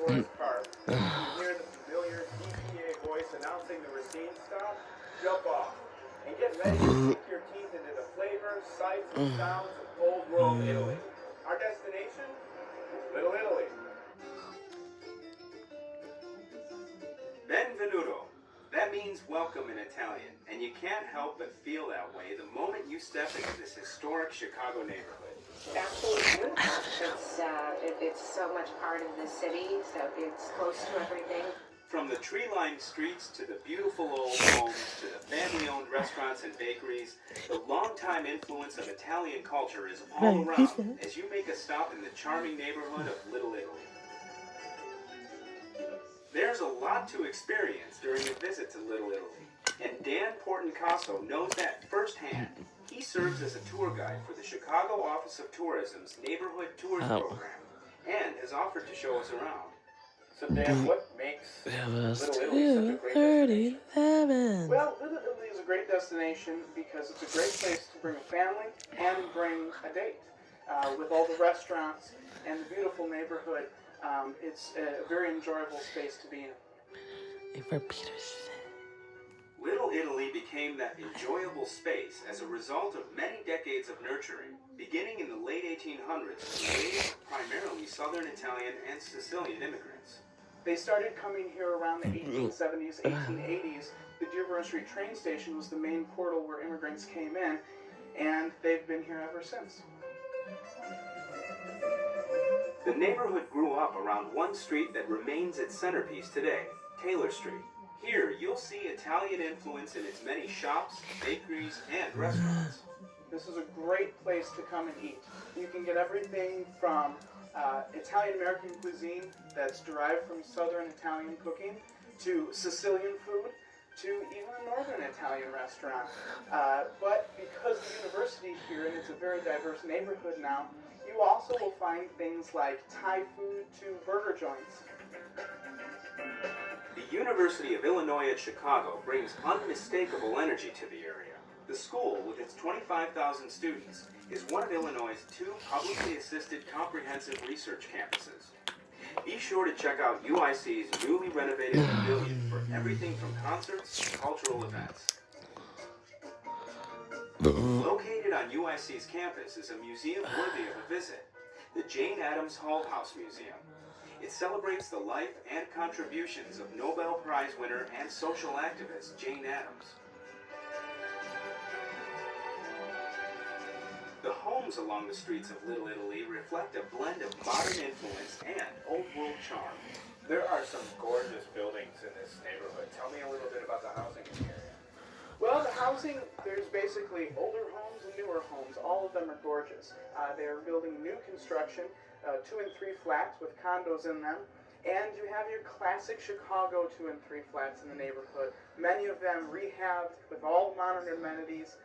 Forest Park. When you hear the familiar EPA voice announcing the Racine stop, jump off and get ready to sink your teeth into the flavors, sights, and sounds of Old World Italy. Our destination? Little Italy. Benvenuto. That means welcome in Italian, and you can't help but feel that way the moment you step into this historic Chicago neighborhood. Absolutely beautiful. It's so much part of the city, so it's close to everything. From the tree-lined streets to the beautiful old homes to the family-owned restaurants and bakeries, the longtime influence of Italian culture is all around as you make a stop in the charming neighborhood of Little Italy. There's a lot to experience during a visit to Little Italy, and Dan Portencaso knows that firsthand. He serves as a tour guide for the Chicago Office of Tourism's Neighborhood Tours program, and has offered to show us around. So Dan, what makes Little Italy such a great destination? Well, Little Italy is a great destination because it's a great place to bring a family and bring a date. With all the restaurants and the beautiful neighborhood, it's a very enjoyable space to be in. For Peterson. Little Italy became that enjoyable space as a result of many decades of nurturing, beginning in the late 1800s with a wave of primarily Southern Italian and Sicilian immigrants. They started coming here around the 1870s, 1880s. The Dearborn Street train station was the main portal where immigrants came in, and they've been here ever since. The neighborhood grew up around one street that remains its centerpiece today, Taylor Street. Here, you'll see Italian influence in its many shops, bakeries, and restaurants. This is a great place to come and eat. You can get everything from Italian-American cuisine that's derived from Southern Italian cooking, to Sicilian food, to even a Northern Italian restaurant. But because the university here, and it's a very diverse neighborhood now, you also will find things like Thai food to burger joints. The University of Illinois at Chicago brings unmistakable energy to the area. The school, with its 25,000 students, is one of Illinois' 2 publicly assisted comprehensive research campuses. Be sure to check out UIC's newly renovated pavilion for everything from concerts to cultural events. Located on UIC's campus is a museum worthy of a visit, the Jane Addams Hull House Museum. It celebrates the life and contributions of Nobel Prize winner and social activist Jane Addams. The homes along the streets of Little Italy reflect a blend of modern influence and old world charm. There are some gorgeous buildings in this neighborhood. Tell me a little bit about the housing in the area. Well, the housing, there's basically older homes and newer homes. All of them are gorgeous. They're building new construction, 2 and 3 flats with condos in them. And you have your classic Chicago 2 and 3 flats in the neighborhood. Many of them rehabbed with all modern amenities.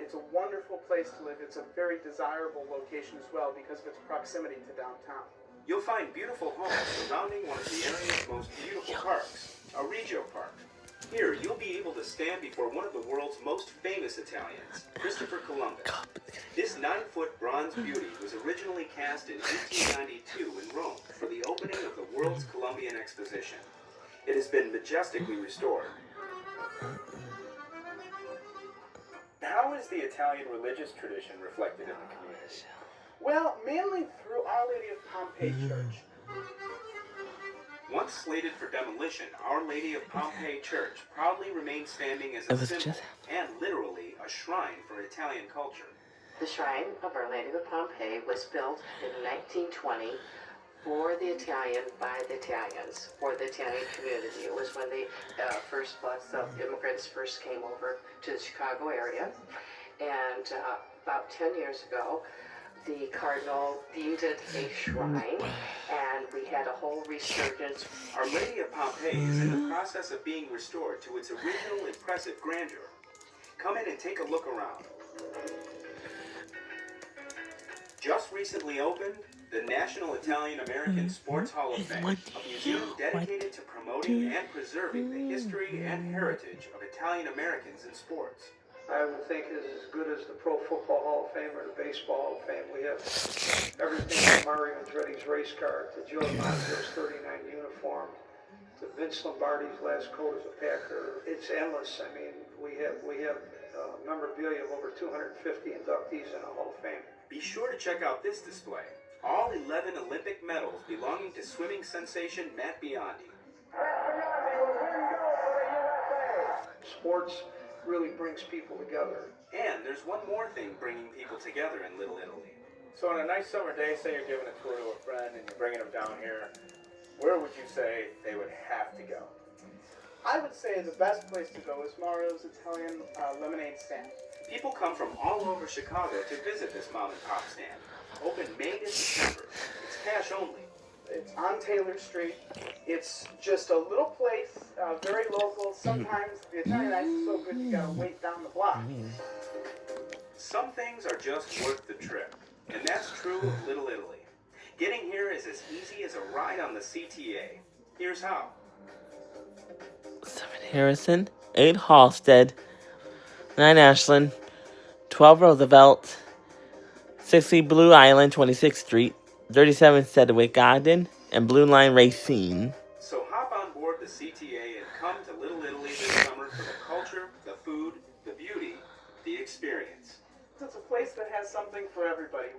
It's a wonderful place to live. It's a very desirable location as well because of its proximity to downtown. You'll find beautiful homes surrounding one of the area's most beautiful parks, Aregio Park. Here, you'll be able to stand before one of the world's most famous Italians, Christopher Columbus. This 9-foot bronze beauty was originally cast in 1892 in Rome for the opening of the World's Columbian Exposition. It has been majestically restored. How is the Italian religious tradition reflected in the community? Well, mainly through Our Lady of Pompeii Church. Once slated for demolition, Our Lady of Pompeii Church proudly remains standing as a symbol and literally a shrine for Italian culture. The shrine of Our Lady of Pompeii was built in 1920 for the by the Italians, for the Italian community. It was when the first lots of immigrants first came over to the Chicago area. And about 10 years ago, the Cardinal deemed it a shrine, and we had a whole resurgence. Our Lady of Pompeii is in the process of being restored to its original impressive grandeur. Come in and take a look around. Just recently opened, the National Italian-American Sports Hall of Fame, a museum dedicated to promoting and preserving the history and heritage of Italian-Americans in sports. I would think is as good as the Pro Football Hall of Fame or the Baseball Hall of Fame. We have everything from Mario Andretti's race car to Joe DiMaggio's 39 uniform to Vince Lombardi's last coat as a Packer. It's endless. I mean, we have memorabilia of over 250 inductees in the Hall of Fame. Be sure to check out this display. All 11 Olympic medals belonging to swimming sensation Matt Biondi. Sports really brings people together. And there's one more thing bringing people together in Little Italy. So on a nice summer day, say you're giving a tour to a friend and you're bringing them down here, where would you say they would have to go? I would say the best place to go is Mario's Italian lemonade stand. People come from all over Chicago to visit this mom and pop stand. Open May to September. It's cash only. It's on Taylor Street. It's just a little place, very local. Sometimes the Italian ice is so good you gotta wait down the block. Some things are just worth the trip, and that's true of Little Italy. Getting here is as easy as a ride on the CTA. Here's how. 7 Harrison, 8 Halsted, 9 Ashland, 12 Roosevelt, 60 Blue Island, 26th Street, 37 Sedgwick Ogden, and Blue Line Racine. So hop on board the CTA and come to Little Italy this summer for the culture, the food, the beauty, the experience. It's a place that has something for everybody.